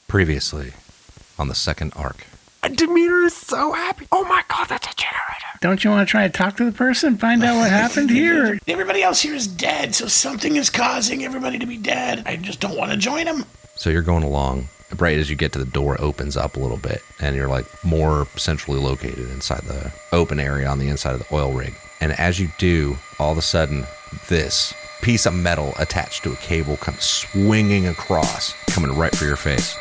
Previously on the second arc. Demeter is so happy. Oh my god, that's a generator. Don't you want to try to talk to the person, find out what happened here? Everybody else here is dead, so something is causing everybody to be dead. I just don't want to join them. So you're going along. Right as you get to the door, it opens up a little bit, and you're like more centrally located inside the open area on the inside of the oil rig. And as you do, all of a sudden, this piece of metal attached to a cable comes swinging across, coming right for your face.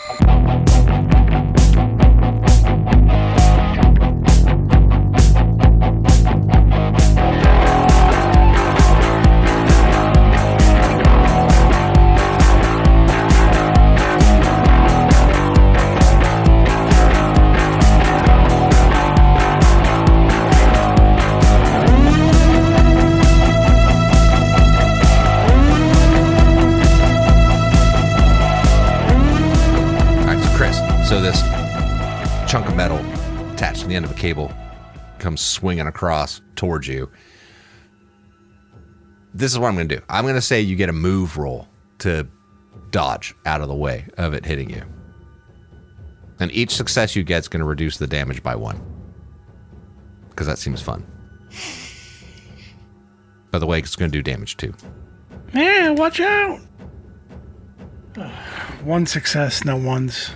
So this chunk of metal attached to the end of a cable comes swinging across towards you. This is what I'm going to do. I'm going to say you get a move roll to dodge out of the way of it hitting you. And each success you get is going to reduce the damage by 1. Because that seems fun. By the way, it's going to do damage too. Yeah, watch out. 1 success, no ones.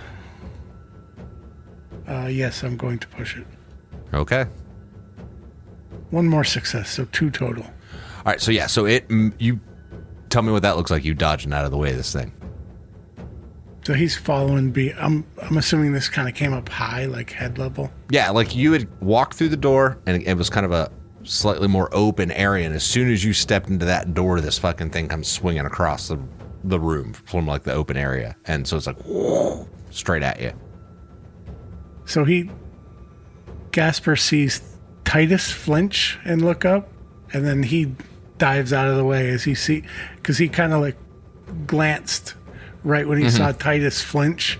Yes, I'm going to push it. Okay. 1 more success, so 2 total. All right, so yeah, so you tell me what that looks like, you dodging out of the way of this thing. So he's following I'm assuming this kind of came up high, like head level. Yeah, like you had walked through the door, and it was kind of a slightly more open area, and as soon as you stepped into that door, this fucking thing comes swinging across the room from like the open area, and so it's like whoa, straight at you. So Gasper sees Titus flinch and look up, and then he dives out of the way as because he kind of like glanced right when he saw Titus flinch,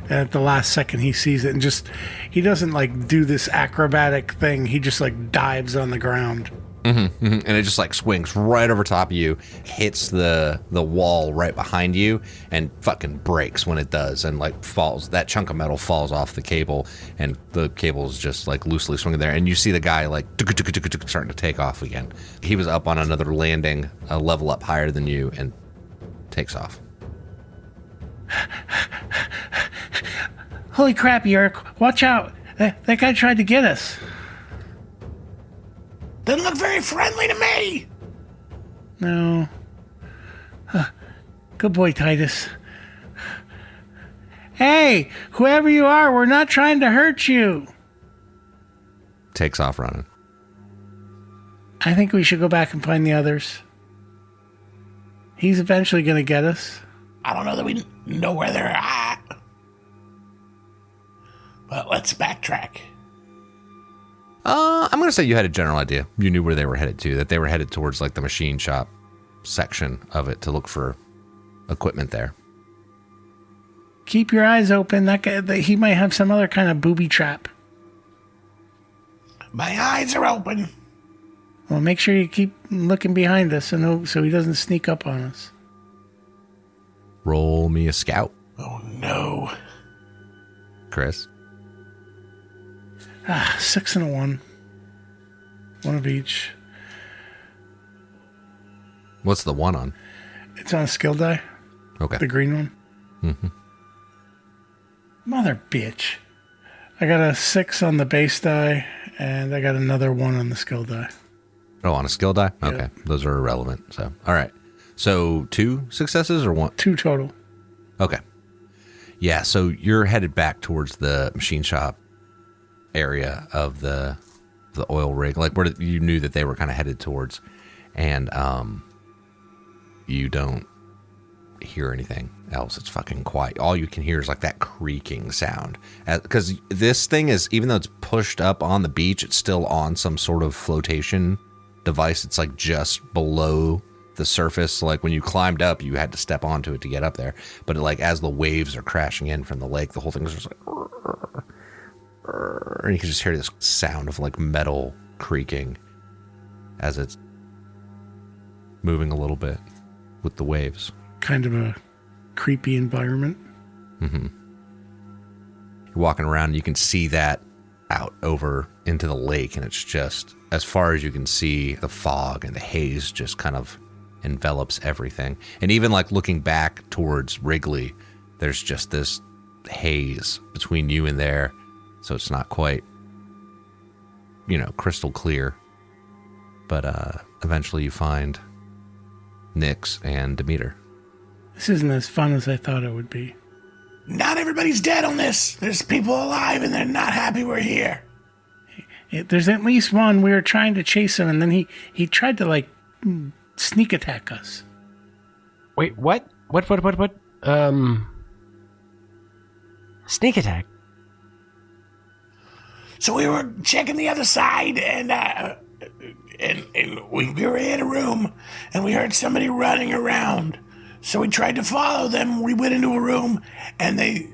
and at the last second he sees it, and he doesn't like do this acrobatic thing, he just like dives on the ground. And it just like swings right over top of you, hits the wall right behind you, and fucking breaks when it does, and like falls. That chunk of metal falls off the cable, and the cable's just like loosely swinging there. And you see the guy like starting to take off again. He was up on another landing, a level up higher than you, and takes off. Holy crap, Eric! Watch out! That guy tried to get us. Doesn't look very friendly to me. No. Good boy, Titus. Hey, whoever you are, we're not trying to hurt you. Takes off running. I think we should go back and find the others. He's eventually going to get us. I don't know that we know where they're at. But let's backtrack. I'm going to say you had a general idea. You knew where they were headed to, that they were headed towards like the machine shop section of it to look for equipment there. Keep your eyes open. That guy, he might have some other kind of booby trap. My eyes are open. Well, make sure you keep looking behind us so he doesn't sneak up on us. Roll me a scout. Oh, no. Chris. 6 and a 1. 1 of each. What's the 1 on? It's on a skill die. Okay. The green one. Mm-hmm. Mother bitch. I got a 6 on the base die, and I got another 1 on the skill die. Oh, on a skill die? Yeah. Okay. Those are irrelevant. So, all right. So 2 successes or 1? 2 total. Okay. Yeah, so you're headed back towards the machine shop area of the oil rig, like where you knew that they were kind of headed towards, and you don't hear anything else. It's fucking quiet. All you can hear is like that creaking sound, because this thing is, even though it's pushed up on the beach, it's still on some sort of flotation device. It's like just below the surface. Like when you climbed up, you had to step onto it to get up there, but like as the waves are crashing in from the lake, the whole thing is just like, and you can just hear this sound of like metal creaking as it's moving a little bit with the waves. Kind of a creepy environment. You're walking around, and you can see that out over into the lake, and it's just, as far as you can see, the fog and the haze just kind of envelops everything. And even like looking back towards Wrigley, there's just this haze between you and there, so it's not quite, crystal clear. But eventually you find Nyx and Demeter. This isn't as fun as I thought it would be. Not everybody's dead on this. There's people alive, and they're not happy we're here. There's at least one. We were trying to chase him, and then he tried to, sneak attack us. Wait, what? What? Sneak attack? So we were checking the other side, and we were in a room, and we heard somebody running around. So we tried to follow them. We went into a room, and they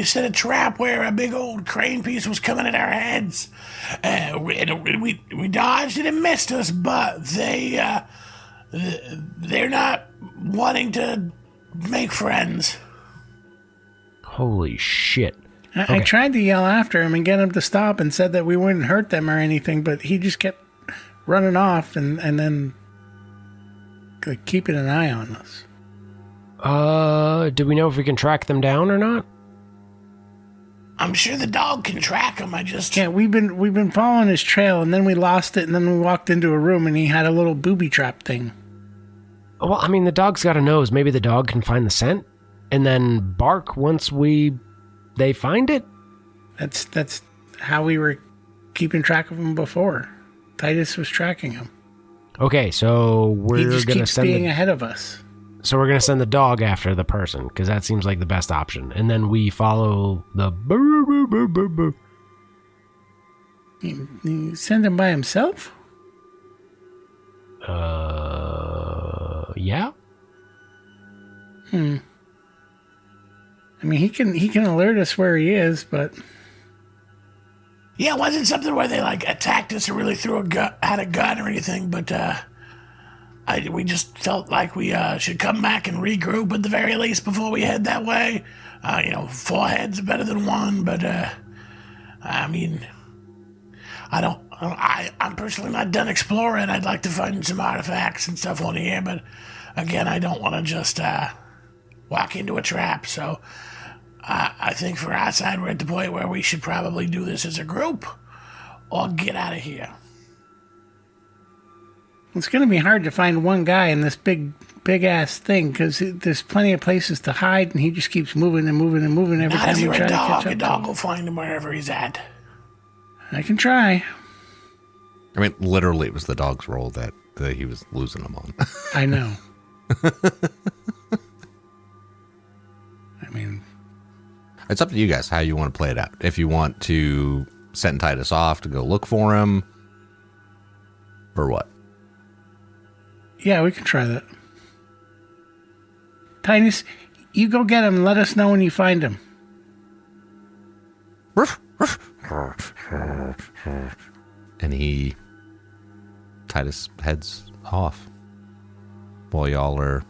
set a trap where a big old crane piece was coming at our heads. We dodged it and missed us, but they're not wanting to make friends. Holy shit. I tried to yell after him and get him to stop and said that we wouldn't hurt them or anything, but he just kept running off and then keeping an eye on us. Do we know if we can track them down or not? I'm sure the dog can track them. Yeah, we've been following his trail, and then we lost it, and then we walked into a room, and he had a little booby trap thing. Well, I mean, the dog's got a nose. Maybe the dog can find the scent and then bark once they find it? That's how we were keeping track of him before. Titus was tracking him. Okay, so he just keeps being ahead of us. So we're going to send the dog after the person, because that seems like the best option. And then we follow the... You send him by himself? Yeah? I mean, he can alert us where he is, but... Yeah, it wasn't something where they, attacked us or really had a gun or anything, but, we just felt like we, should come back and regroup at the very least before we head that way. 4 heads are better than 1, but, I mean, I'm personally not done exploring. I'd like to find some artifacts and stuff on here, but, again, I don't want to just, walk into a trap, so... I think for our side, we're at the point where we should probably do this as a group or get out of here. It's going to be hard to find one guy in this big-ass thing because there's plenty of places to hide, and he just keeps moving and moving and moving every time we try to catch up. A dog will find him wherever he's at. I can try. I mean, literally, it was the dog's role that he was losing them on. I know. I mean... It's up to you guys how you want to play it out. If you want to send Titus off to go look for him, or what? Yeah, we can try that. Titus, you go get him and let us know when you find him. And Titus heads off while y'all are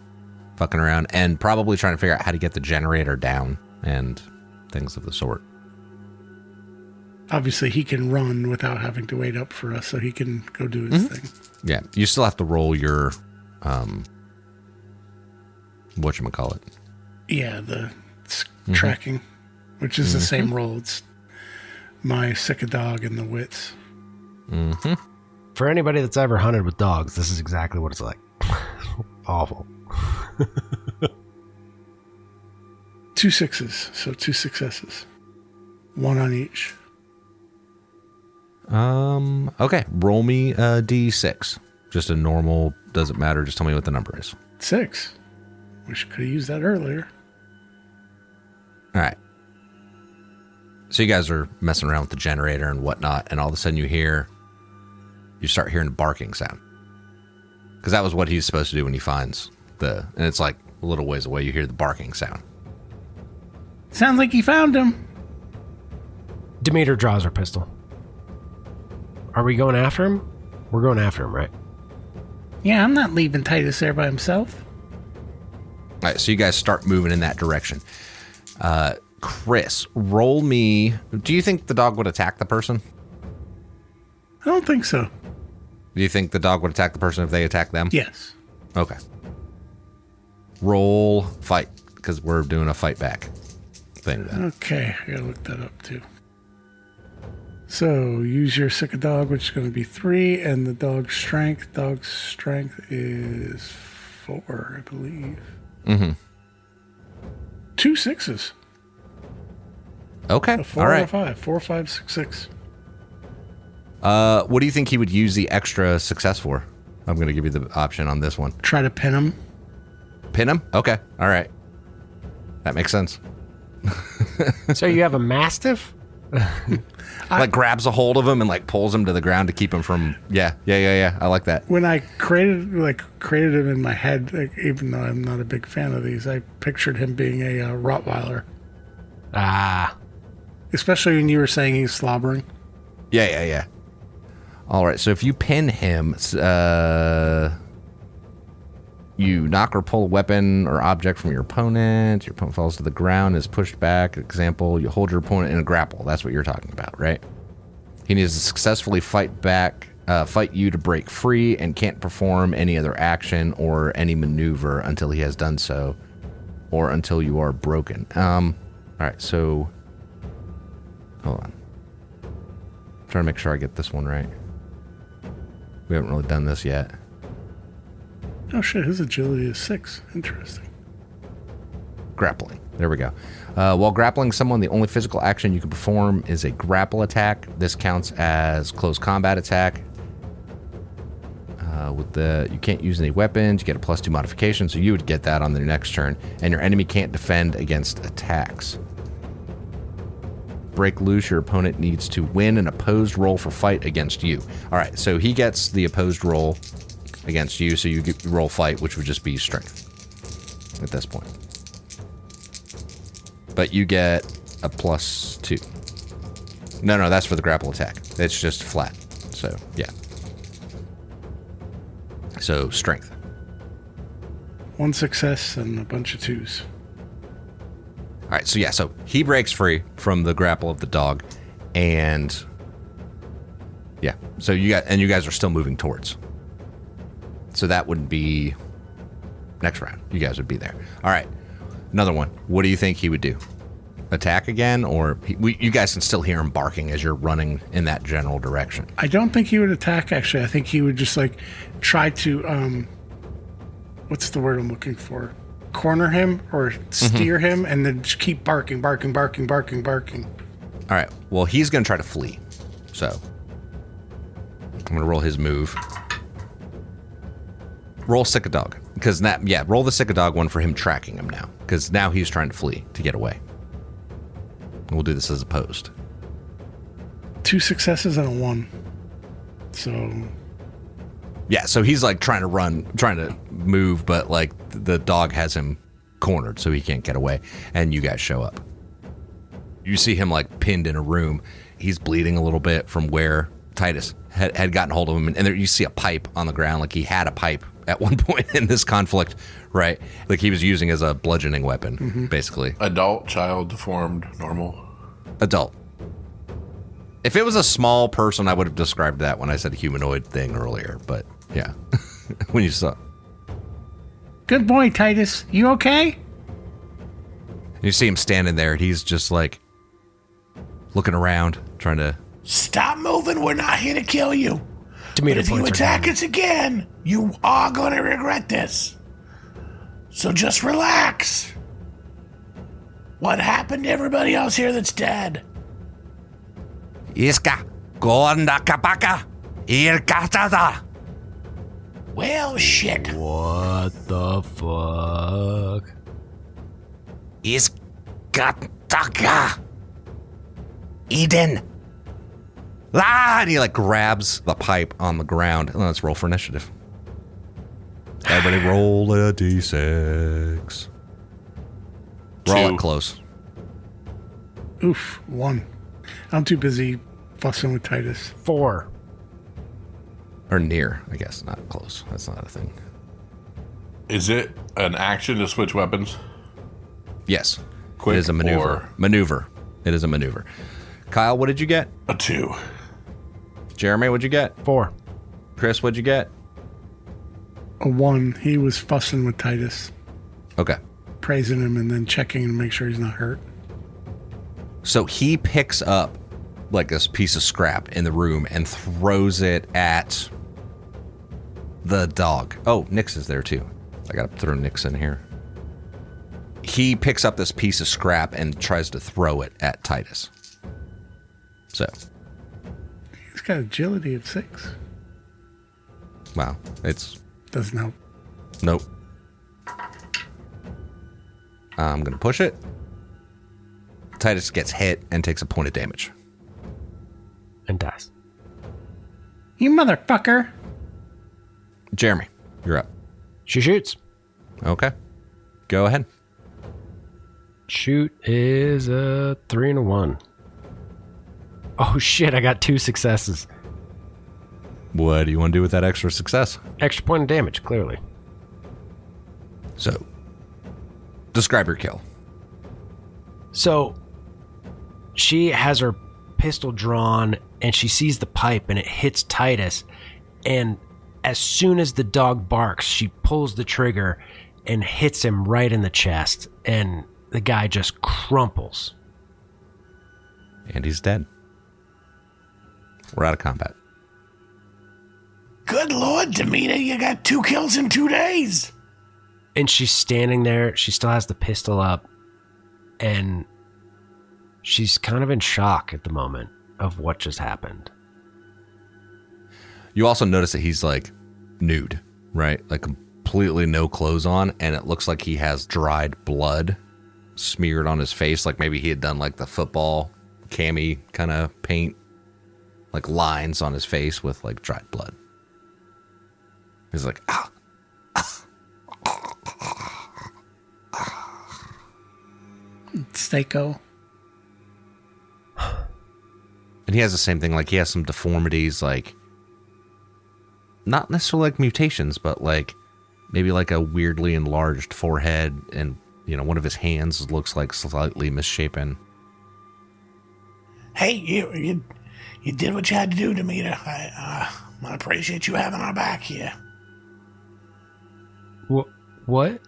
fucking around and probably trying to figure out how to get the generator down and things of the sort. Obviously, he can run without having to wait up for us, so he can go do his thing. Yeah, you still have to roll your, whatchamacallit. Yeah, the tracking, which is the same roll. It's my sick a dog and the wits. For anybody that's ever hunted with dogs, this is exactly what it's like. Awful. 2 6s, so 2 successes. 1 on each. Okay, roll me a D6. Just a normal, doesn't matter, just tell me what the number is. 6. Wish I could have used that earlier. All right. So you guys are messing around with the generator and whatnot, and all of a sudden you start hearing the barking sound. Because that was what he's supposed to do when he finds and it's like a little ways away, you hear the barking sound. Sounds like he found him. Demeter draws her pistol. Are we going after him? We're going after him, right? Yeah, I'm not leaving Titus there by himself. All right, so you guys start moving in that direction. Chris, roll me. Do you think the dog would attack the person? I don't think so. Do you think the dog would attack the person if they attack them? Yes. Okay. Roll fight, because we're doing a fight back thing then. Okay, I gotta look that up too. So use your sick a dog, which is going to be 3, and the dog's strength. Dog's strength is 4, I believe. Mm-hmm. 2 6s. Okay. A 4 all right. and a 5. 4, 5, 6, 6. What do you think he would use the extra success for? I'm going to give you the option on this one. Try to pin him. Pin him? Okay. All right. That makes sense. So you have a mastiff? Like grabs a hold of him and like pulls him to the ground to keep him from. Yeah. I like that. When I created him in my head, like, even though I'm not a big fan of these, I pictured him being a Rottweiler. Ah. Especially when you were saying he's slobbering. Yeah. All right. So if you pin him, you knock or pull a weapon or object from your opponent. Your opponent falls to the ground, is pushed back. Example, you hold your opponent in a grapple. That's what you're talking about, right? He needs to successfully fight you to break free, and can't perform any other action or any maneuver until he has done so, or until you are broken. All right, so hold on. I'm trying to make sure I get this one right. We haven't really done this yet. Oh shit, his agility is 6. Interesting. Grappling. There we go. While grappling someone, the only physical action you can perform is a grapple attack. This counts as close combat attack. You can't use any weapons. You get a +2 modification, so you would get that on the next turn. And your enemy can't defend against attacks. Break loose, your opponent needs to win an opposed roll for fight against you. All right, so he gets the opposed roll against you, so you roll fight, which would just be strength at this point. But you get a +2. No, that's for the grapple attack. It's just flat. So, yeah. So, strength. 1 success and a bunch of 2s. All right, so he breaks free from the grapple of the dog, and yeah, so you guys are still moving towards. So that would be next round. You guys would be there. All right, another one. What do you think he would do? Attack again, or you guys can still hear him barking as you're running in that general direction? I don't think he would attack, actually. I think he would just try to what's the word I'm looking for? Corner him or steer him, and then just keep barking. All right. Well, he's going to try to flee. So I'm going to roll his move. Roll sick a dog, because roll the sick a dog one for him tracking him now, because now he's trying to flee to get away. And we'll do this as opposed. 2 successes and a 1. So yeah, so he's like trying to run, trying to move, but like the dog has him cornered, so he can't get away. And you guys show up. You see him like pinned in a room. He's bleeding a little bit from where Titus had gotten hold of him. And there you see a pipe on the ground. Like he had a pipe at one point in this conflict, right? Like he was using as a bludgeoning weapon, basically. Adult, child, deformed, normal. Adult. If it was a small person, I would have described that when I said humanoid thing earlier. But yeah, when you saw. good boy, Titus. You okay? You see him standing there, and he's just like looking around, trying to. Stop moving. We're not here to kill you. But Tomato if you points are attack down. us again, you are going to regret this. So just relax. What happened to everybody else here that's dead? Iska, gonda kapaka, irkasada. Well, shit. What the fuck? Iskataka. Eden. Ah, and he like grabs the pipe on the ground. Let's roll for initiative. Everybody roll a d6. We're all 2. up close. Oof, 1. I'm too busy fussing with Titus. 4. Or near, I guess. Not close. That's not a thing. Is it an action to switch weapons? Yes. Quick it is a maneuver. or- Maneuver. It is a maneuver. Kyle, what did you get? A 2. Jeremy, what'd you get? 4. Chris, what'd you get? A 1. He was fussing with Titus, Okay. praising him and then checking to make sure he's not hurt. So he picks up like this piece of scrap in the room and throws it at the dog. Oh, Nix is there too. I gotta throw Nix in here. He picks up this piece of scrap and tries to throw it at Titus. So, He's got agility of 6. wow. It's, Doesn't help. nope. I'm gonna push it. Titus gets hit and takes a point of damage. And dies. You motherfucker! Jeremy, you're up. She shoots. Okay. Go ahead. Shoot is a 3 and a 1. Oh shit, I got 2 successes. What do you want to do with that extra success? Extra point of damage, clearly. So, describe your kill. So, she has her pistol drawn and she sees the pipe and it hits Titus. And as soon as the dog barks, she pulls the trigger and hits him right in the chest. And the guy just crumples. And he's dead. We're out of combat. Good Lord, Demeter, you got 2 kills in 2 days. And she's standing there. She still has the pistol up. And she's kind of in shock at the moment of what just happened. You also notice that he's like nude, right? Like completely no clothes on, and it looks like he has dried blood smeared on his face. Like maybe he had done like the football cami kind of paint, like lines on his face with like dried blood. He's like, ah. Steako. And he has the same thing. Like he has some deformities, like not necessarily like mutations, but like maybe like a weirdly enlarged forehead, and you know, one of his hands looks like slightly misshapen. Hey, you did what you had to do, Demeter. I appreciate you having our back here. What?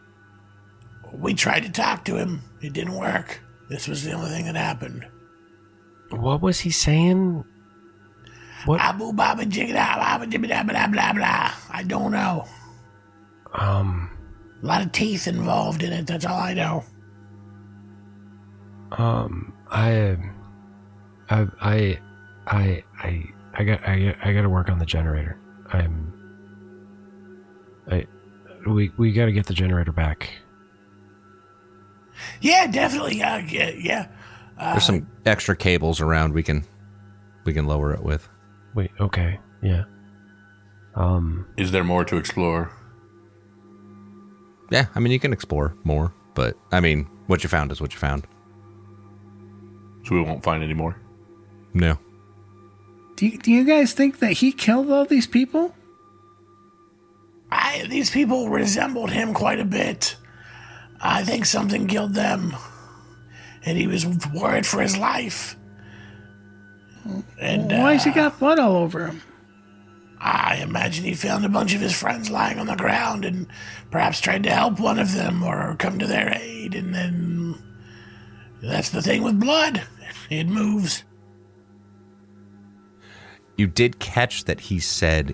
We tried to talk to him. It didn't work. This was the only thing that happened. What was he saying? What? Abu baba jigga baba jibba blah blah blah. I don't know. A lot of teeth involved in it. That's all I know. I got to work on the generator. We got to get the generator back. Yeah, definitely. Yeah. There's some extra cables around we can lower it with. Wait, okay, yeah. Is there more to explore? Yeah, I mean you can explore more, but I mean what you found is what you found. So we won't find any more? No. Do you guys think that he killed all these people? These people resembled him quite a bit. I think something killed them, and he was worried for his life. And Why's he got blood all over him? I imagine he found a bunch of his friends lying on the ground and perhaps tried to help one of them or come to their aid, and then that's the thing with blood. It moves. You did catch that he said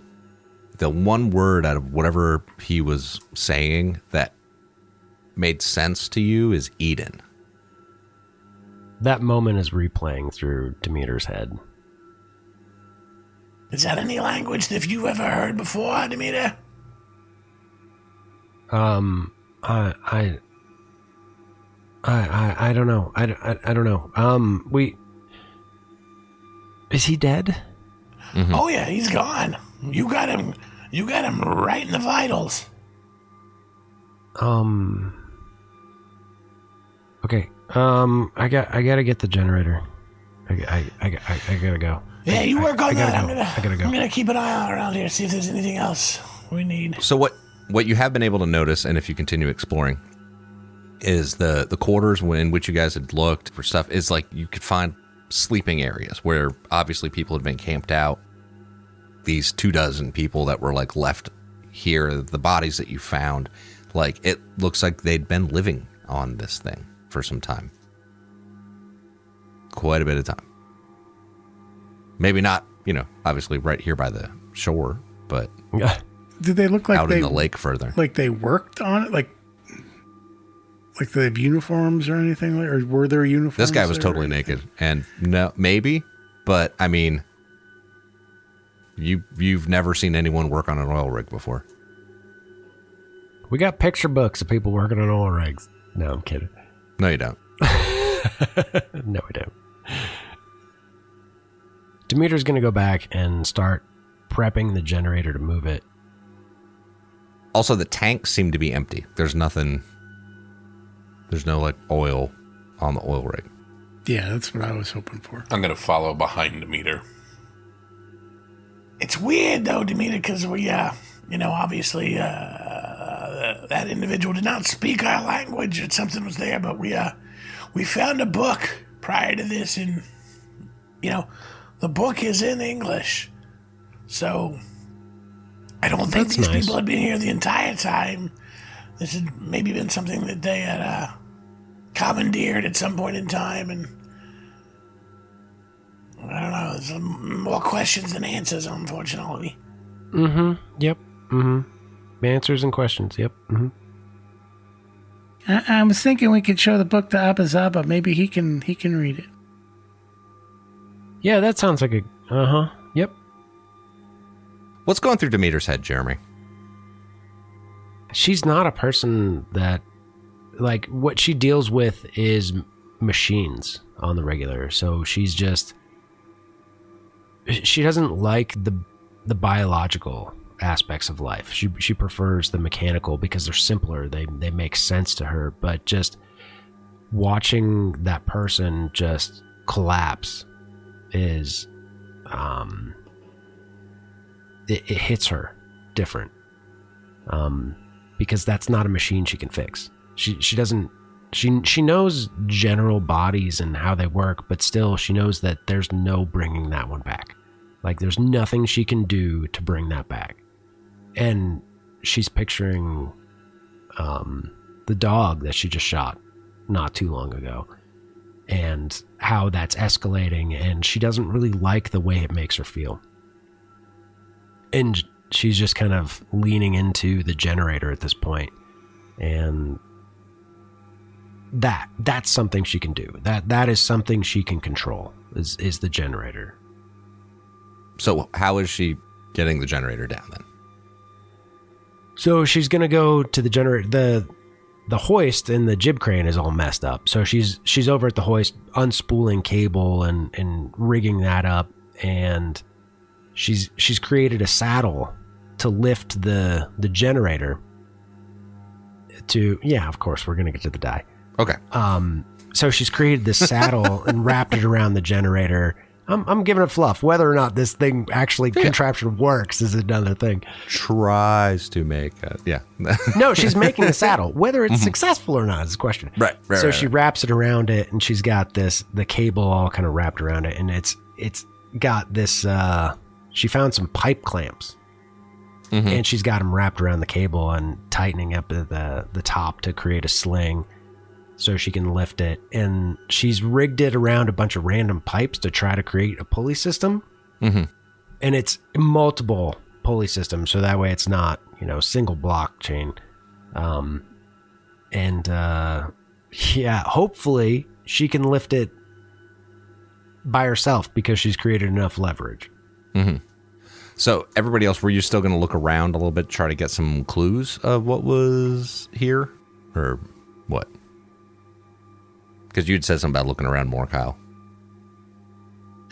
the one word out of whatever he was saying that made sense to you is Eden. That moment is replaying through Demeter's head. Is that any language that you've ever heard before, Demeter? I don't know. I don't know. Is he dead? Mm-hmm. Oh yeah, he's gone. You got him right in the vitals. Okay. I gotta get the generator. I gotta go. Yeah, you work on that. I gotta go. I'm gonna keep an eye out around here, see if there's anything else we need. So what you have been able to notice, and if you continue exploring, is the quarters in which you guys had looked for stuff is like you could find sleeping areas where obviously people had been camped out. These 24 people that were like left here, the bodies that you found, like it looks like they'd been living on this thing for some time. Quite a bit of time. Maybe not, obviously right here by the shore, but did they look like out in the lake further? Like they worked on it? Like they have uniforms or anything? Or were there uniforms? This guy was totally naked. And no, maybe, but I mean, you've never seen anyone work on an oil rig before. We got picture books of people working on oil rigs. No, I'm kidding. No, you don't. No, we don't. Demeter's going to go back and start prepping the generator to move it. Also, the tanks seem to be empty. There's nothing. There's no like oil on the oil rig. Yeah, that's what I was hoping for. I'm going to follow behind Demeter. It's weird, though, Demeter, because we, obviously, that individual did not speak our language. Something was there, but we found a book prior to this, and, the book is in English. So, I don't think these people had been here the entire time. This had maybe been something that they had commandeered at some point in time, and I don't know. There's more questions than answers, unfortunately. Mm-hmm. Yep. Mm-hmm. Answers and questions. Yep. Mm-hmm. I was thinking we could show the book to Abba Zaba. Maybe he can read it. Yeah, that sounds like a... Uh-huh. Yep. What's going through Demeter's head, Jeremy? She's not a person that... Like, what she deals with is machines on the regular. So she's just... She doesn't like the biological aspects of life. She prefers the mechanical because they're simpler. They make sense to her. But just watching that person just collapse is... It hits her different. Because that's not a machine she can fix. She doesn't... She knows general bodies and how they work, but still she knows that there's no bringing that one back. Like, there's nothing she can do to bring that back. And she's picturing the dog that she just shot not too long ago and how that's escalating, and she doesn't really like the way it makes her feel. And she's just kind of leaning into the generator at this point, and that's something she can do. That is something she can control, is the generator. So how is she getting the generator down then? So she's gonna go to the generator. The hoist and the jib crane is all messed up. So she's over at the hoist, unspooling cable and rigging that up, and she's created a saddle to lift the generator. Of course we're gonna get to the die. Okay. So she's created this saddle and wrapped it around the generator. I'm giving it fluff. Whether or not this thing actually contraption works is another thing. Tries to make No, she's making the saddle. Whether it's successful or not is the question. Right. So she wraps it around it, and she's got the cable all kind of wrapped around it, and it's got this. She found some pipe clamps, and she's got them wrapped around the cable and tightening up the top to create a sling, so she can lift it. And she's rigged it around a bunch of random pipes to try to create a pulley system. And it's multiple pulley systems, so that way it's not, single blockchain. Hopefully she can lift it by herself because she's created enough leverage. So everybody else, were you still going to look around a little bit, try to get some clues of what was here? Or what? Because you'd said something about looking around more, Kyle.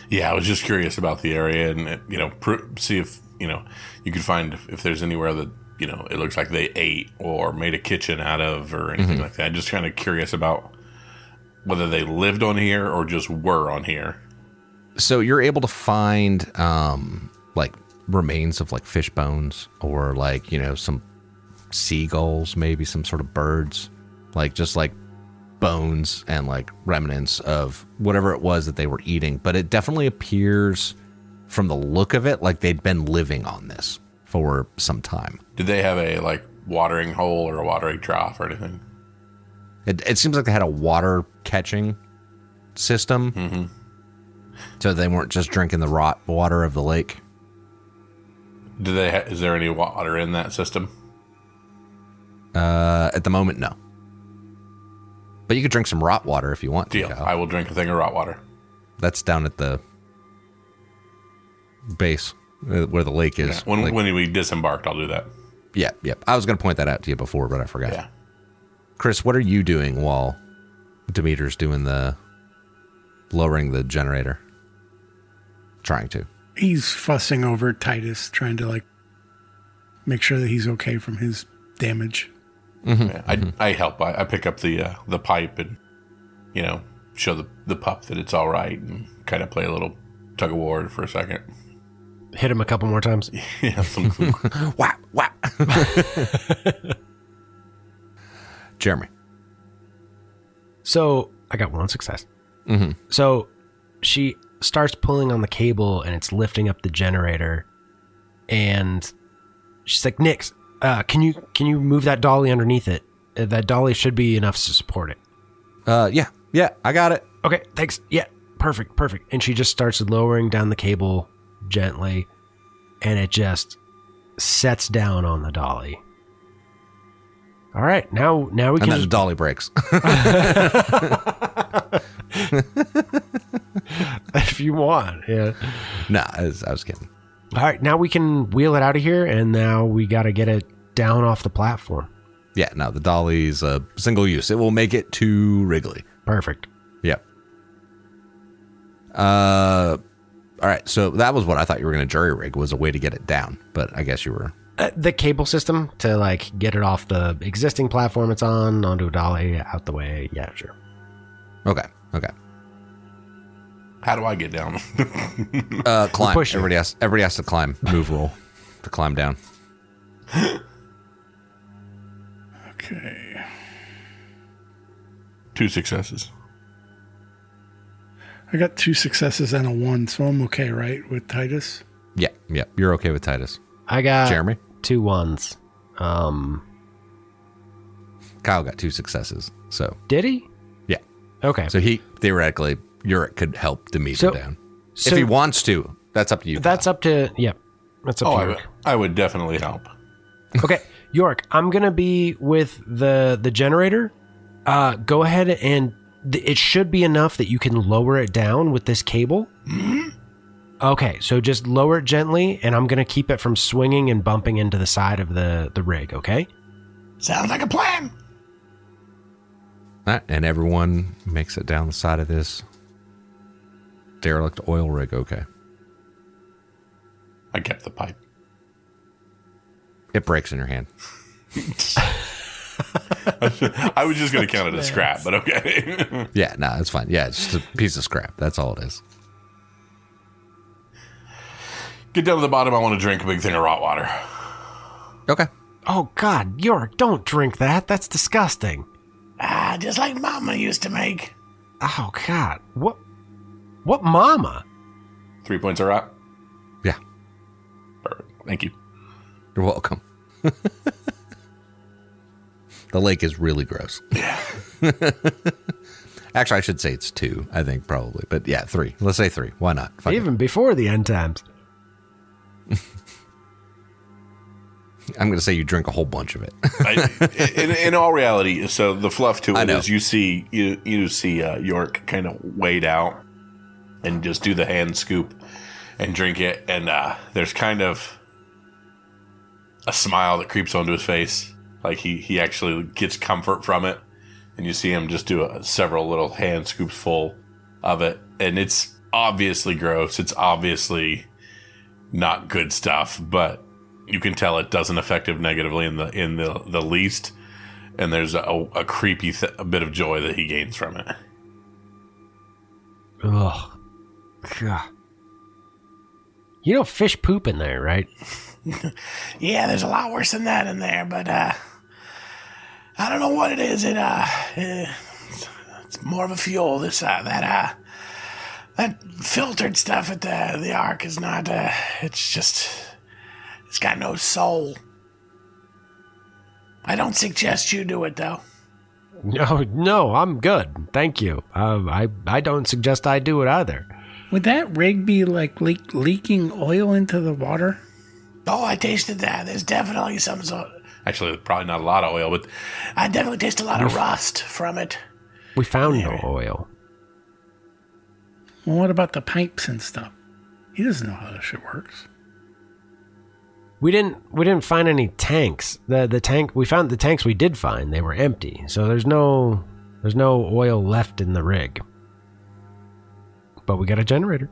Yeah, I was just curious about the area and, see if, you could find if there's anywhere that, it looks like they ate or made a kitchen out of or anything like that. Just kind of curious about whether they lived on here or just were on here. So you're able to find, like, remains of, like, fish bones or, like, some seagulls, maybe some sort of birds, like just like bones and like remnants of whatever it was that they were eating. But it definitely appears from the look of it like they'd been living on this for some time. Did they have a like watering hole or a watering trough or anything? It seems like they had a water catching system. Mm-hmm. So they weren't just drinking the rot water of the lake. Is there any water in that system? At the moment, no. But you could drink some rot water if you want to. Deal. I will drink a thing of rot water. That's down at the base where the lake is. Yeah. When we disembarked, I'll do that. Yeah. I was going to point that out to you before, but I forgot. Yeah. Chris, what are you doing while Demeter's doing the lowering the generator? Trying to. He's fussing over Titus, trying to like make sure that he's okay from his damage. Mm-hmm. Yeah, I help. I pick up the pipe and, you know, show the pup that it's all right and kind of play a little tug of war for a second. Hit him a couple more times. Yeah. Whap. Jeremy. So I got one success. Mm-hmm. So she starts pulling on the cable and it's lifting up the generator. And she's like, Nix, can you move that dolly underneath it? That dolly should be enough to support it. Yeah, I got it. Okay, thanks. Yeah, perfect. And she just starts lowering down the cable gently, and it just sets down on the dolly. All right, now we can. And then the dolly breaks. If you want, yeah. Nah, I was kidding. All right, now we can wheel it out of here, and now we got to get it down off the platform. Yeah, no, the dolly's a single use. It will make it to Wrigley. Perfect. Yep. All right, so that was what I thought you were going to jury rig, was a way to get it down, but I guess you were... The cable system to like get it off the existing platform it's on, onto a dolly, out the way. Yeah, sure. Okay. How do I get down? Climb. Push it. Everybody has to climb. Move roll to climb down. Okay. 2 successes. I got 2 successes and a 1, so I'm okay, right, with Titus? Yeah. You're okay with Titus. I got Jeremy? 2 1s. Kyle got 2 successes. So Did he? yeah. Okay. So he theoretically, Uric could help Demeter So- down so if he wants to. That's up to you. that's up to That's up to York. I would definitely help. Okay, York, I'm gonna be with the generator. Go ahead and it should be enough that you can lower it down with this cable. Mm-hmm. Okay, so just lower it gently, and I'm gonna keep it from swinging and bumping into the side of the rig. Okay. Sounds like a plan. All right, and everyone makes it down the side of this derelict oil rig. Okay. I kept the pipe. It breaks in your hand. I was just going to count it as scrap, but okay. Yeah, no, it's fine. Yeah, it's just a piece of scrap. That's all it is. Get down to the bottom. I want to drink a big thing of rot water. Okay. Oh God, York, don't drink that. That's disgusting. Just like Mama used to make. Oh God, what, Mama? 3 points of rot. Yeah, Perfect. Thank you. you're welcome. The lake is really gross. Yeah. Actually, I should say it's 2, I think, probably. But yeah, 3. Let's say 3. Why not? Fuck it. Even before the end times. I'm going to say you drink a whole bunch of it. In all reality, so the fluff to I it know. is you see York kind of wade out and just do the hand scoop and drink it, and there's kind of a smile that creeps onto his face, like he actually gets comfort from it, and you see him just do several little hand scoops full of it, and it's obviously gross. It's obviously not good stuff, but you can tell it doesn't affect him negatively in the least, and there's a creepy a bit of joy that he gains from it. Ugh. God. You know, fish poop in there, right? Yeah, there's a lot worse than that in there, but I don't know what it is. It's more of a fuel. That filtered stuff at the Ark is not. It's got no soul. I don't suggest you do it though. No, I'm good. Thank you. I don't suggest I do it either. Would that rig be like leaking oil into the water? Oh, I tasted that. There's definitely some sort. Actually, probably not a lot of oil, but I definitely taste a lot of rust from it. We found no oil. Well, what about the pipes and stuff? He doesn't know how this shit works. We didn't find any tanks. We found the tanks we did find. They were empty. So there's no oil left in the rig. But we got a generator.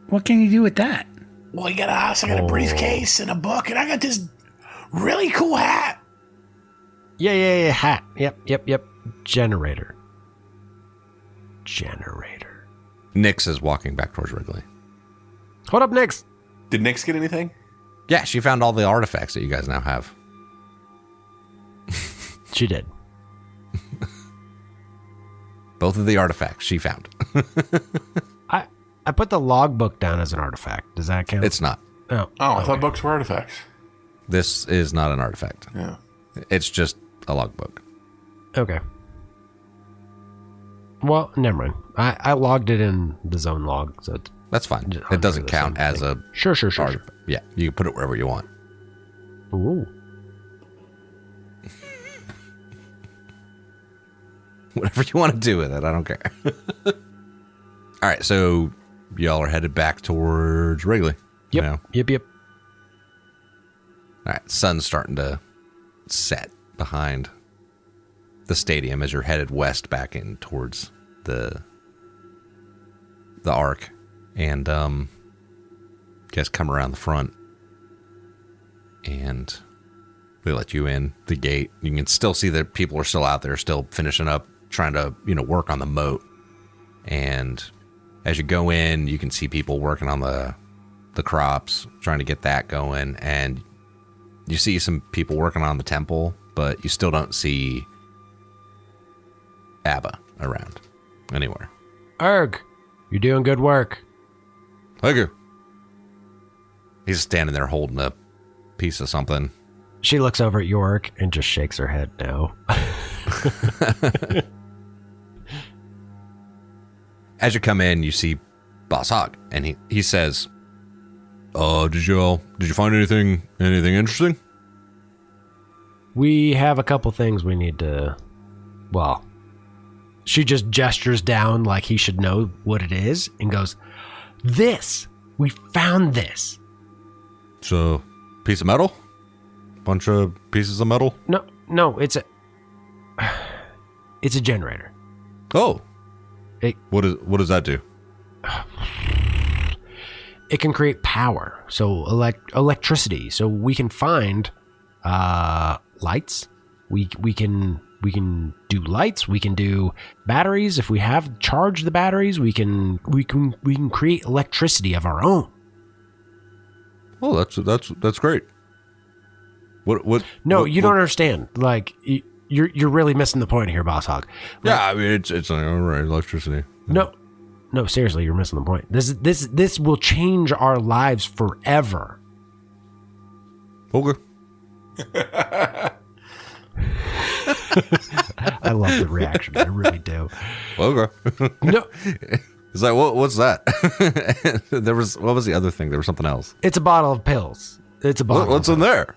What can you do with that? Well, you got a house, I got a briefcase and a book, and I got this really cool hat. Yeah, hat. Yep. Generator. Nyx is walking back towards Wrigley. Hold up, Nyx. did Nyx get anything? Yeah, she found all the artifacts that you guys now have. She did. Both of the artifacts she found. I put the logbook down as an artifact. Does that count? It's not. Oh, I thought books were artifacts. This is not an artifact. Yeah. It's just a logbook. okay. Well, never mind. I logged it in the zone log, so it's That's fine. Just It doesn't under the count same as thing. a Sure. artifact. Yeah, you can put it wherever you want. Ooh. Whatever you want to do with it, I don't care. All right, so y'all are headed back towards Wrigley. Yep. now. Yep. All right, sun's starting to set behind the stadium as you're headed west back in towards the Ark, and you guys come around the front, and they let you in the gate. You can still see that people are still out there, still finishing up, trying to work on the moat. And as you go in, you can see people working on the crops, trying to get that going, and you see some people working on the temple, but you still don't see Abba around anywhere. Erg, you're doing good work. Thank you. He's standing there holding a piece of something. She looks over at York and just shakes her head no. As you come in, you see Boss Hog, and he says, did you find anything interesting? We have a couple things we need to... Well, she just gestures down like he should know what it is and goes, this! We found this! It's a piece of metal? Bunch of pieces of metal? No, it's a generator. Oh. It- What does that do? It can create power, so electricity. So we can find lights. We can do lights. We can do batteries. If we have charged the batteries, we can create electricity of our own. Oh, that's great. What? No, what, you don't understand. Like you're really missing the point here, Boss Hog. Yeah, I mean it's like, all right, electricity. No, seriously, you're missing the point. This will change our lives forever. Okay. I love the reaction. I really do. Okay. No, It's like, what's that? What was the other thing? There was something else. it's a bottle of pills. It's a bottle. What's in there?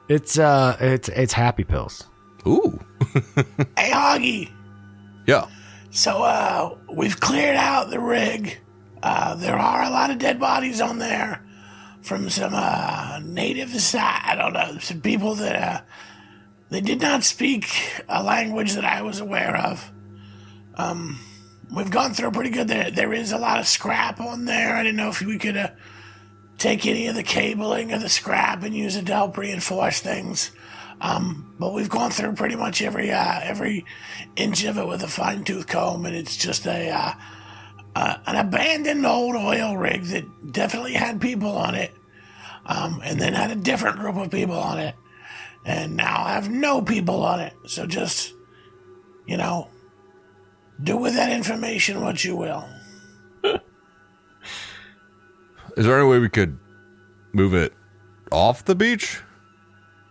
It's happy pills. Ooh. Hey, Hoggy. Yeah. So, we've cleared out the rig. There are a lot of dead bodies on there from some natives. I don't know, some people that they did not speak a language that I was aware of. We've gone through pretty good. There is a lot of scrap on there. I didn't know if we could take any of the cabling of the scrap and use it to help reinforce things. But we've gone through pretty much every inch of it with a fine-tooth comb, and it's just a an abandoned old oil rig that definitely had people on it, and then had a different group of people on it, and now have no people on it. So just, do with that information what you will. Is there any way we could move it off the beach?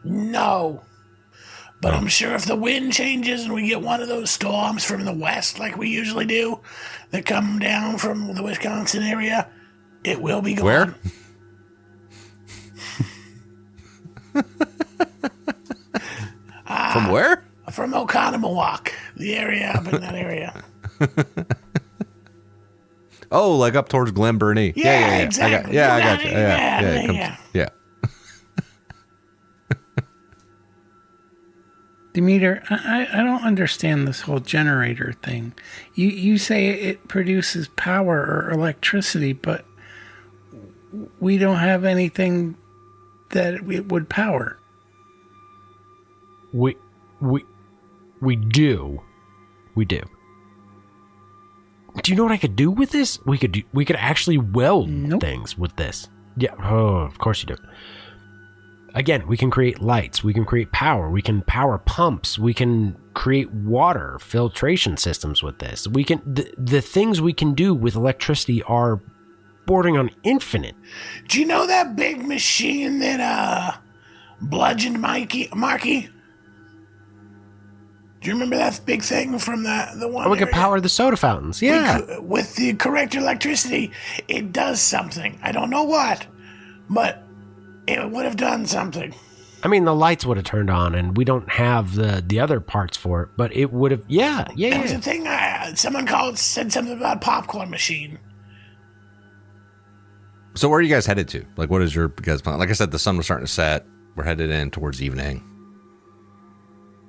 No. But I'm sure if the wind changes and we get one of those storms from the west like we usually do that come down from the Wisconsin area, it will be gone. Where? From where? From Oconomowoc, the area up in that area. Oh, like up towards Glen Burnie. Yeah, exactly. I got you. Yeah. Yeah. Demeter, I don't understand this whole generator thing. You say it produces power or electricity, but we don't have anything that it would power. We do. Do you know what I could do with this? We could actually weld things with this. Yeah. Oh, of course you do. Again, we can create lights. We can create power. We can power pumps. We can create water filtration systems with this. We can the things we can do with electricity are bordering on infinite. Do you know that big machine that bludgeoned Marky? Do you remember that big thing from the one? Oh, we could power the soda fountains. Yeah. With the correct electricity, it does something. I don't know what, but it would have done something. I mean, the lights would have turned on, and we don't have the other parts for it, but it would have. Yeah. There was a thing. Someone said something about popcorn machine. So where are you guys headed to? Like, what is your guys' plan? Like I said, the sun was starting to set. We're headed in towards evening.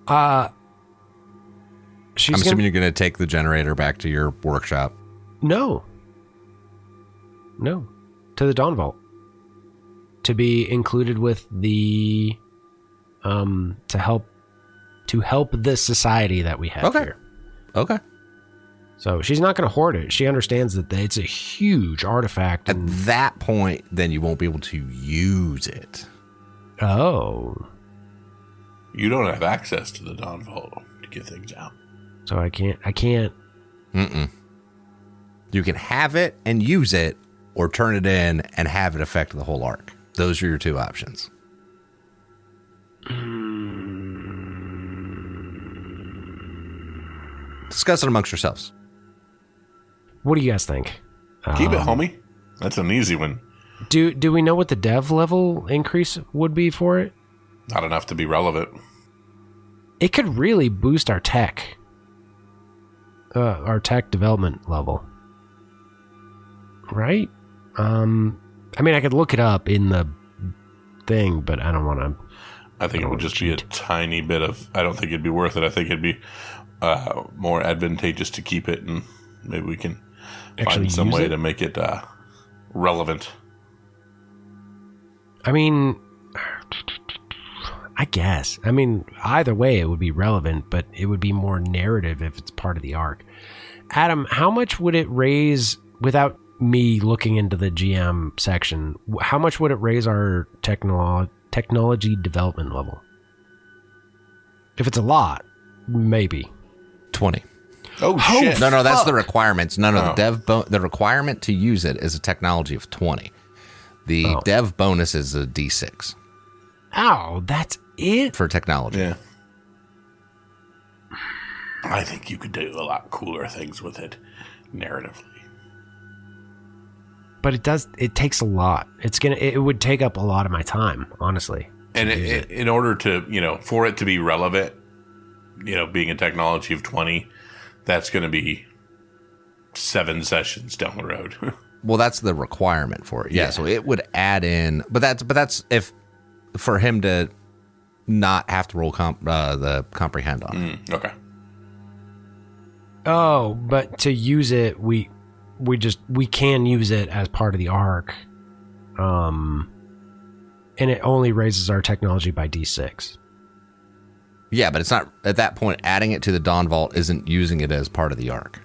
I'm assuming you're going to take the generator back to your workshop. No. To the Dawn Vault. To be included with the to help the society that we have here. Okay. So she's not going to hoard it. She understands that it's a huge artifact. At that point, then you won't be able to use it. Oh. You don't have access to the Dawn Vault to get things out. So I can't. Mm-mm. You can have it and use it, or turn it in and have it affect the whole arc. Those are your two options. Discuss it amongst yourselves. What do you guys think? Keep it, homie. That's an easy one. Do we know what the dev level increase would be for it? Not enough to be relevant. It could really boost our tech development level. Right? I mean, I could look it up in the thing, but I don't want to. I think it would just be a tiny bit of. I don't think it'd be worth it. I think it'd be more advantageous to keep it, and maybe we can find some way to make it relevant. I mean, I guess. I mean, either way, it would be relevant, but it would be more narrative if it's part of the arc. Adam, how much would it raise without me looking into the GM section? How much would it raise our technology development level? If it's a lot, maybe 20. Oh shit! No, that's the requirements. The requirement to use it is a technology of 20. The dev bonus is a D6. Ow, that's it for technology. Yeah. I think you could do a lot cooler things with it, narratively. But it takes a lot. It would take up a lot of my time, honestly. And in order to, for it to be relevant, being a technology of 20, that's going to be 7 sessions down the road. Well, that's the requirement for it. Yeah. So it would add in, but that's if for him to not have to roll the comprehend on it. Okay. Oh, but to use it, we can use it as part of the arc. And it only raises our technology by D6. Yeah, but it's not at that point. Adding it to the Dawn Vault isn't using it as part of the arc.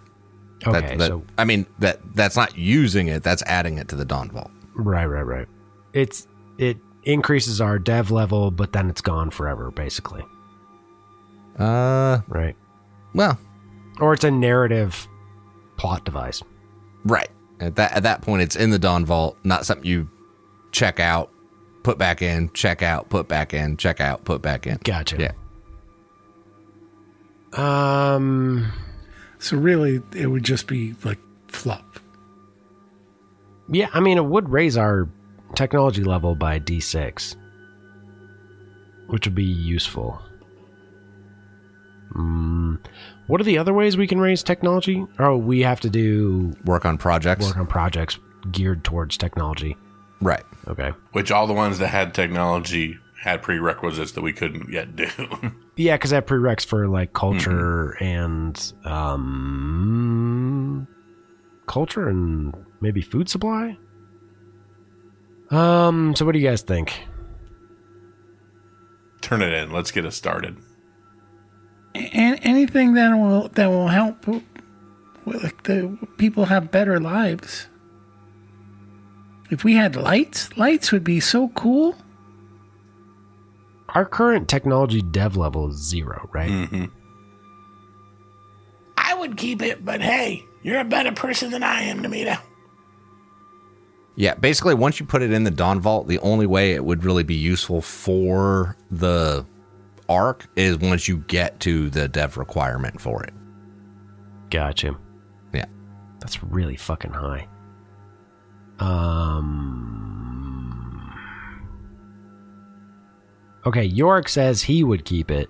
Okay, so I mean that's not using it. That's adding it to the Dawn Vault. right. It increases our dev level, but then it's gone forever, basically. Right. Well, Or it's a narrative plot device. right. At that point, it's in the Dawn Vault, not something you check out, put back in, check out, put back in, check out, put back in. Gotcha. Yeah. So really, it would just be like fluff. Yeah, I mean, it would raise our technology level by D6, which would be useful. What are the other ways we can raise technology? Oh, we have to do Work on projects. geared towards technology. Right. Okay. Which all the ones that had technology had prerequisites that we couldn't yet do. Yeah, because I have prereqs for like culture and culture and maybe food supply. So what do you guys think? Turn it in. Let's get us started. And anything that will help, like the people have better lives. If we had lights would be so cool. Our current technology dev level is 0, right? Mm-hmm. I would keep it, but hey, you're a better person than I am, Namita. Yeah, basically, once you put it in the Dawn Vault, the only way it would really be useful for the arc is once you get to the dev requirement for it. Gotcha. Yeah. That's really fucking high. Okay, Yorick says he would keep it.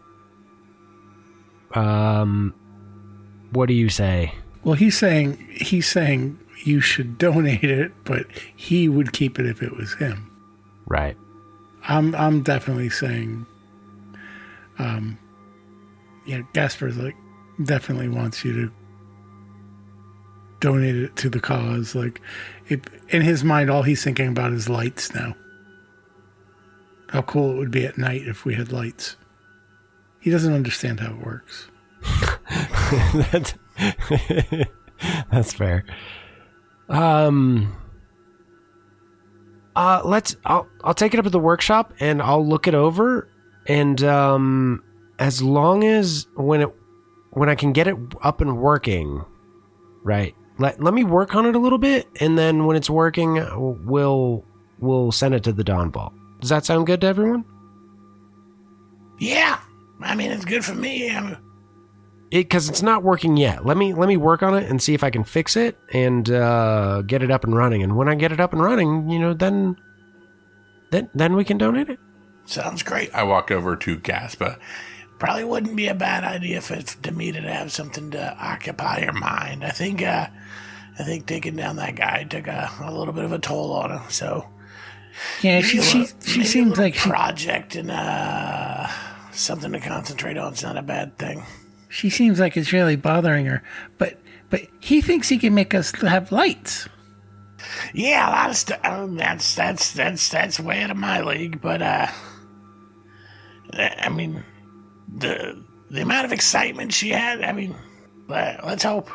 What do you say? Well, he's saying you should donate it, but he would keep it if it was him. Right. I'm definitely saying, Gasper's like definitely wants you to donate it to the cause. Like, in his mind, all he's thinking about is lights now. How cool it would be at night if we had lights. He doesn't understand how it works. That's fair. I'll take it up at the workshop and I'll look it over, and as long as when I can get it up and working, right? Let me work on it a little bit, and then when it's working, we'll send it to the Dawn Vault. Does that sound good to everyone? Yeah, I mean, it's good for me. Because it's not working yet. Let me work on it and see if I can fix it and get it up and running. And when I get it up and running, then we can donate it. Sounds great. I walk over to Gaspa. Probably wouldn't be a bad idea for Demita to have something to occupy her mind. I think taking down that guy took a little bit of a toll on her. So Yeah, she seems like project and something to concentrate on. It's not a bad thing. she seems like it's really bothering her. But he thinks he can make us have lights. Yeah, a lot of stuff. That's way out of my league. But I mean, the amount of excitement she had. I mean, let's hope.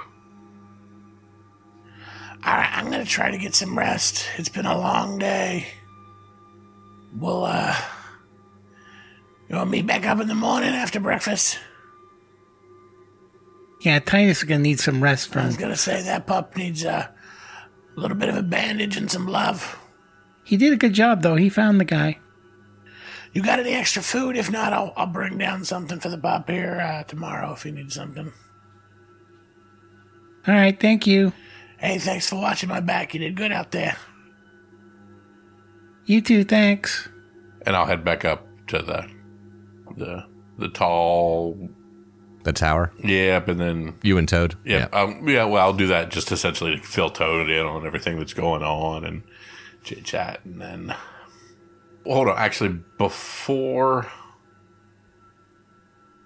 All right, I'm gonna try to get some rest. It's been a long day. We'll you want me back up in the morning after breakfast? Yeah, Titus is gonna need some rest I was from. gonna say that pup needs a little bit of a bandage and some love. He did a good job though. He found the guy. You got any extra food? If not, I'll bring down something for the pup here tomorrow if you need something. All right, thank you. Hey, thanks for watching my back. You did good out there. You too, thanks. And I'll head back up to the tall. The tower. Yep, and then You and Toad. yeah, well, I'll do that just essentially to fill Toad in on everything that's going on and chit chat, and then hold on. Actually, before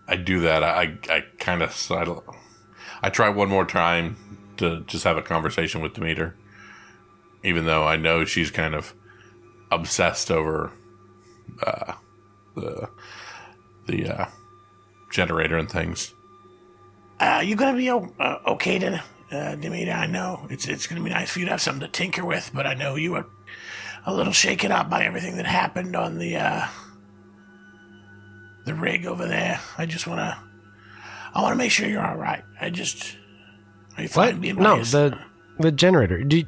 I do that, I kind of I try one more time to just have a conversation with Demeter, even though I know she's kind of obsessed over the generator and things. You gonna be okay to Demeter, I know it's going to be nice for you to have something to tinker with, but I know you were a little shaken up by everything that happened on the rig over there. I want to make sure you're all right. Are you fine being No, biased? the generator. Do you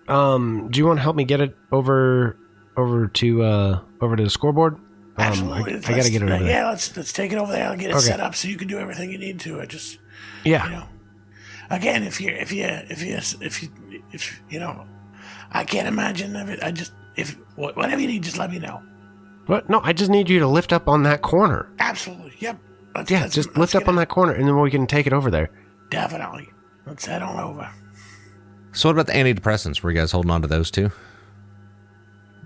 want to help me get it over to the scoreboard? Absolutely. I gotta get it over there. Yeah, let's take it over there and get it set up so you can do everything you need to. Again, if you know, I can't imagine. Whatever you need, just let me know. What? No, I just need you to lift up on that corner. Absolutely. Yep. Just lift up on that corner, and then we can take it over there. Definitely. Let's head on over. So what about the antidepressants? Were you guys holding on to those too?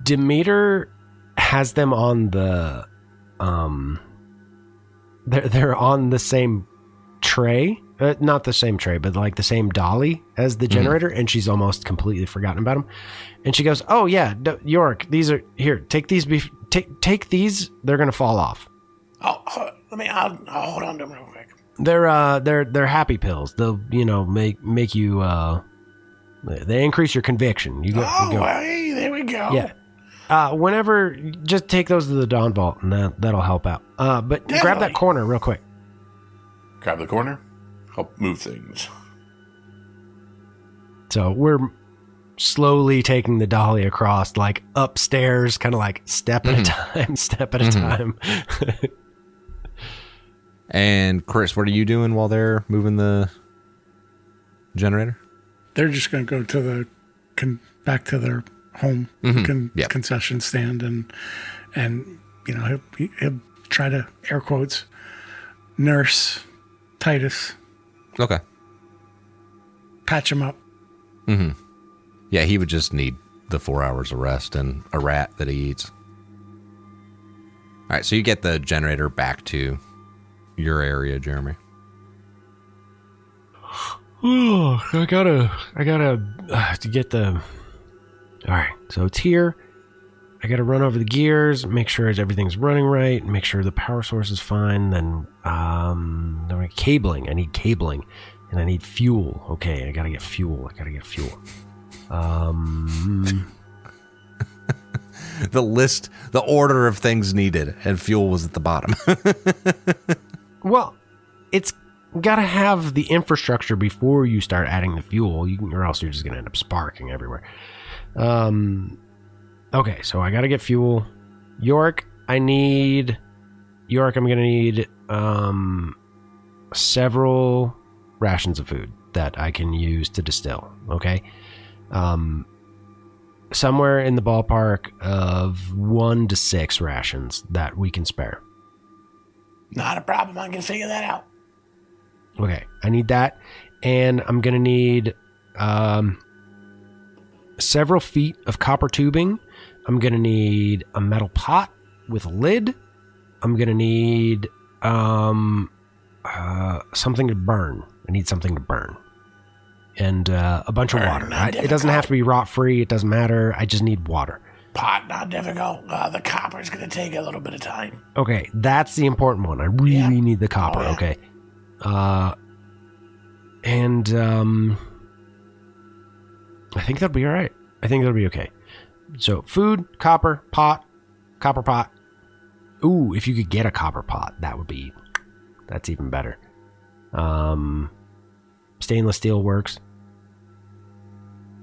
Demeter has them on the they're on the same tray, not the same tray, but like the same dolly as the generator, and she's almost completely forgotten about them. And she goes, "Oh yeah, York, these are here. Take these. Take these. They're gonna fall off. Oh, I'll hold on to them real quick. They're happy pills. They'll make you they increase your conviction. You go. Well, hey, there we go. Yeah. Whenever, just take those to the Dawn Vault, and that'll help out. But Definitely. Grab that corner real quick. Grab the corner. Help move things. So we're slowly taking the dolly across, like upstairs, kind of like step at a time. And Chris, what are you doing while they're moving the generator? They're just going to go to back to their home concession stand, and he'll try to, air quotes, nurse Titus, Okay. patch him up. Mm-hmm. Yeah, he would just need the 4 hours of rest and a rat that he eats. All right, so you get the generator back to your area, Jeremy. Oh, I gotta to get the. All right, so it's here. I gotta run over the gears, make sure everything's running right, make sure the power source is fine. Then cabling. I need cabling, and I need fuel. Okay, I gotta get fuel. The order of things needed, and fuel was at the bottom. Well, it's gotta have the infrastructure before you start adding the fuel, or else you're just gonna end up sparking everywhere. Okay, so I gotta get fuel. York, I'm gonna need several rations of food that I can use to distill. Okay, somewhere in the ballpark of 1 to 6 rations that we can spare. Not a problem. I can figure that out. Okay, I need that, and I'm gonna need several feet of copper tubing. I'm gonna need a metal pot with a lid. I'm gonna need something to burn. I need something to burn, and a bunch of water. It doesn't have to be rot free. It doesn't matter. I just need water. Pot, not difficult. The copper's going to take a little bit of time. Okay, that's the important one. I really need the copper. Oh, yeah. Okay, and I think that'll be all right. I think that'll be okay. So food, copper pot. Ooh, if you could get a copper pot, that's even better. Stainless steel works.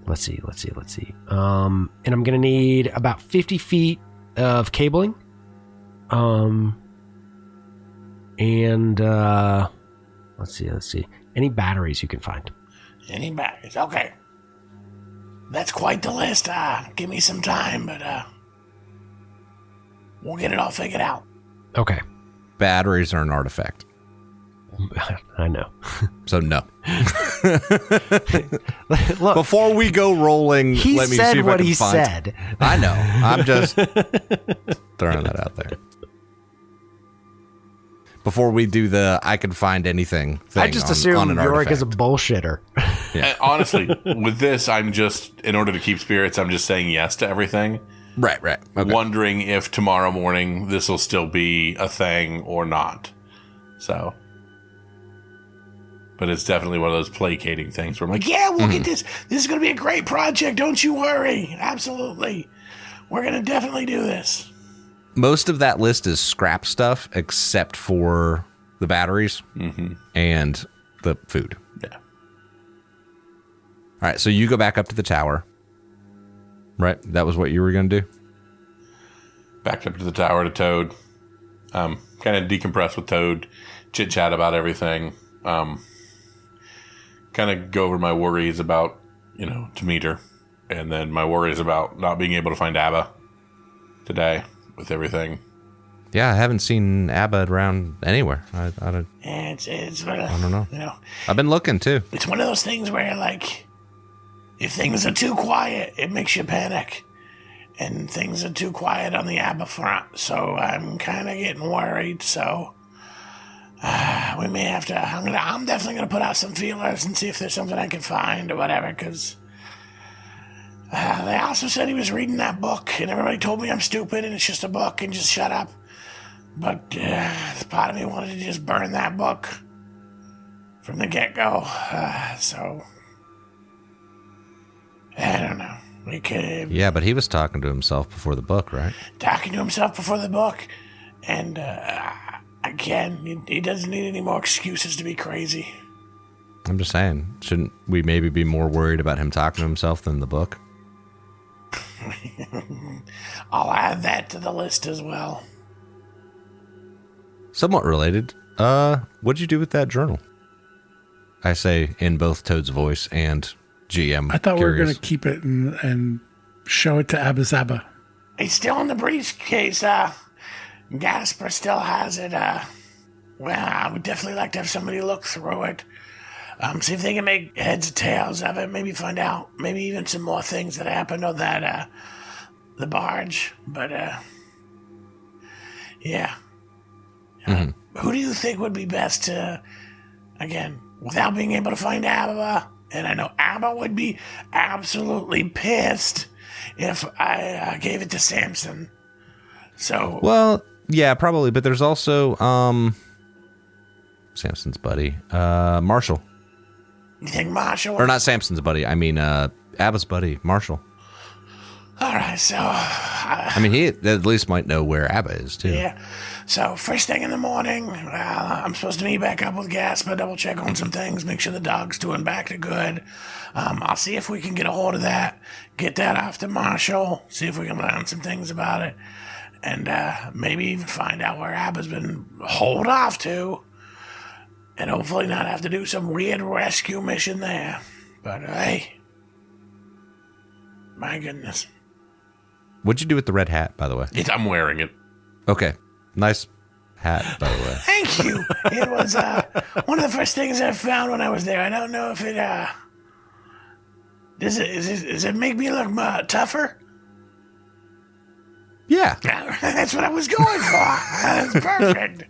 Let's see. And I'm gonna need about 50 feet of cabling. And let's see. Any batteries you can find. Any batteries? Okay. That's quite the list. Give me some time, but we'll get it all figured out. Okay. Batteries are an artifact. I know. So no. Look, before we go rolling, he let me said see if what I can he find. said. I know. I'm just throwing that out there. Before we do the I can find anything thing I just on assume an Yorick is a artifact. bullshitter. And honestly, with this, I'm just, in order to keep spirits, I'm just saying yes to everything. Right. Okay. Wondering if tomorrow morning this will still be a thing or not. So. But it's definitely one of those placating things where I'm like, Yeah, we'll get this. This is going to be a great project. Don't you worry. Absolutely. We're going to definitely do this. Most of that list is scrap stuff, except for the batteries and the food. yeah. All right, so you go back up to the tower. Right? That was what you were going to do? Backed up to the tower to Toad. Kind of decompress with Toad. Chit-chat about everything. Kind of go over my worries about, to meet her. And then my worries about not being able to find Abba today with everything. Yeah, I haven't seen Abba around anywhere. I don't know. I've been looking, too. It's one of those things where, like, if things are too quiet, it makes you panic. And things are too quiet on the Abba front. So I'm kind of getting worried. So we may have to... I'm definitely going to put out some feelers and see if there's something I can find or whatever. Because they also said he was reading that book. And everybody told me I'm stupid and it's just a book and just shut up. But part of me wanted to just burn that book from the get-go. So... I don't know. We could... Yeah, but he was talking to himself before the book, right? Talking to himself before the book. And, again, he doesn't need any more excuses to be crazy. I'm just saying, shouldn't we maybe be more worried about him talking to himself than the book? I'll add that to the list as well. Somewhat related, what'd you do with that journal? I say in both Toad's voice and GM. I thought we were curious. going to keep it and show it to Abba Zaba. It's still in the briefcase. Gasper still has it. Well, I would definitely like to have somebody look through it. See if they can make heads or tails of it. Maybe find out, maybe even some more things that happened on that, the barge. But, yeah. Who do you think would be best to, again, without being able to find Abba? And I know Abba would be absolutely pissed if I gave it to Samson. So... Well, yeah, probably. But there's also Samson's buddy, Marshall. You think Marshall? Or not Samson's buddy. I mean, Abba's buddy, Marshall. All right, so... I mean, he at least might know where Abba is, too. Yeah. So, first thing in the morning, I'm supposed to meet back up with Gasper, double check on some things, make sure the dog's doing back to good. I'll see if we can get a hold of that, get that off to Marshall, see if we can learn some things about it, and maybe even find out where Abba's been hauled off to, and hopefully not have to do some weird rescue mission there. But, hey, my goodness. What'd you do with the red hat, by the way? I'm wearing it. Okay. Nice hat, by the way. Thank you. It was one of the first things I found when I was there. I don't know if it does it make me look tougher? Yeah. That's what I was going for. That's perfect.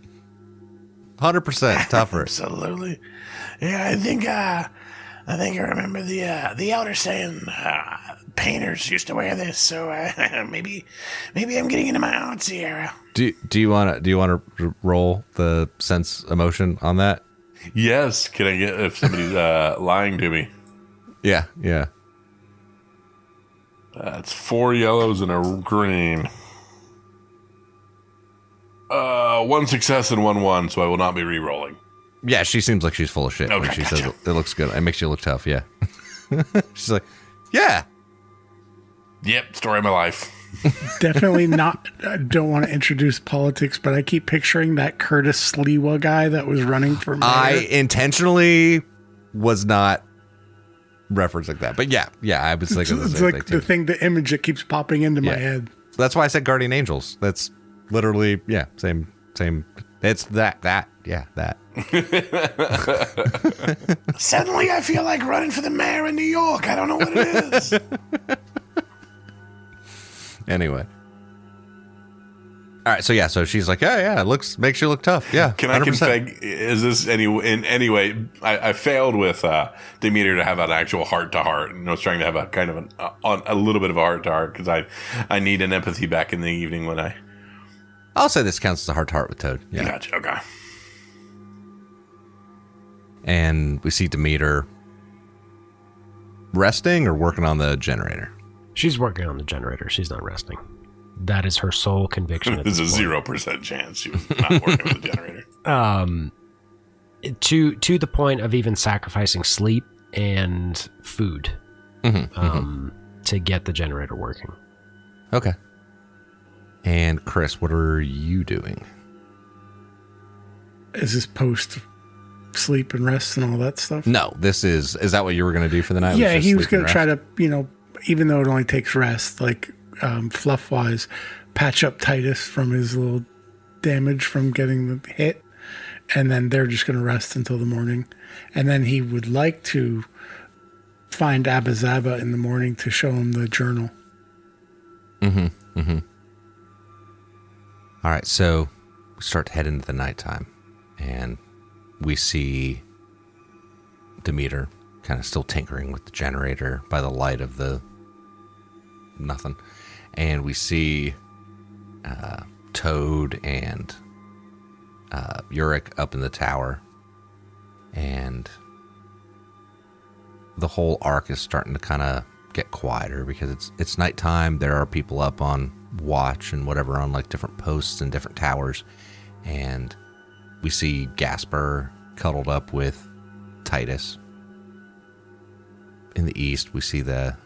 100% tougher. Absolutely. Yeah, I think I remember the elder saying painters used to wear this, so maybe I'm getting into my artsy era. Do you want to roll the sense emotion on that? Yes. Can I get if somebody's lying to me? Yeah. That's 4 yellows and a green. 1 success and 1-1, so I will not be re-rolling. Yeah, she seems like she's full of shit when Okay, she gotcha. says it looks good. It makes you look tough, yeah. She's like, yeah. Yep, story of my life. Definitely not. I don't want to introduce politics, but I keep picturing that Curtis Sliwa guy that was running for mayor. I intentionally was not referencing that. But yeah, I was thinking the It's same like thing too. the image that keeps popping into my head. That's why I said Guardian Angels. That's literally, yeah, same. It's that. Suddenly I feel like running for the mayor in New York. I don't know what it is. Anyway. All right, so she's like, yeah, it makes you look tough. Yeah. Can I 100%. config? Is this in any way? I failed with Demeter to have an actual heart to heart, and I was trying to have a kind of a little bit of a heart to heart because I need an empathy back in the evening when I. I'll say this counts as a heart to heart with Toad. Yeah. Gotcha. Okay. And we see Demeter resting or working on the generator. She's working on the generator. She's not resting. That is her sole conviction. There's a 0% chance she was not working on the generator. To the point of even sacrificing sleep and food to get the generator working. Okay. And Chris, what are you doing? Is this post sleep and rest and all that stuff? No, is that what you were going to do for the night? Yeah, he was going to try to, even though it only takes rest, like fluff wise, patch up Titus from his little damage from getting the hit. And then they're just going to rest until the morning. And then he would like to find Abba Zaba in the morning to show him the journal. All right, so we start to head into the nighttime. And we see Demeter kind of still tinkering with the generator by the light of the nothing. And we see Toad and Uric up in the tower. And the whole arc is starting to kind of get quieter because it's nighttime. There are people up on watch and whatever on like different posts and different towers. And we see Gasper cuddled up with Titus. In the east, we see the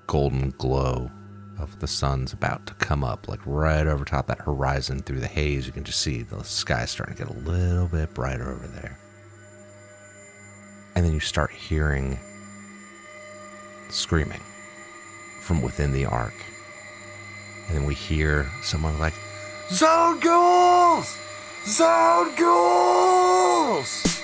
golden glow of the sun's about to come up, like right over top that horizon through the haze. You can just see the sky starting to get a little bit brighter over there. And then you start hearing screaming from within the ark. And then we hear someone like, "Zone ghouls! Zone ghouls!"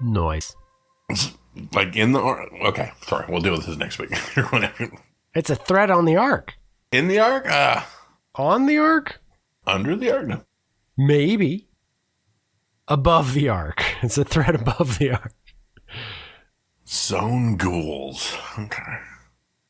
Noise. Like in the ark? Okay, sorry. We'll deal with this next week. It's a threat on the ark. In the ark? On the ark? Under the ark? No. Maybe. Above the ark. It's a threat above the ark. Zone ghouls. Okay.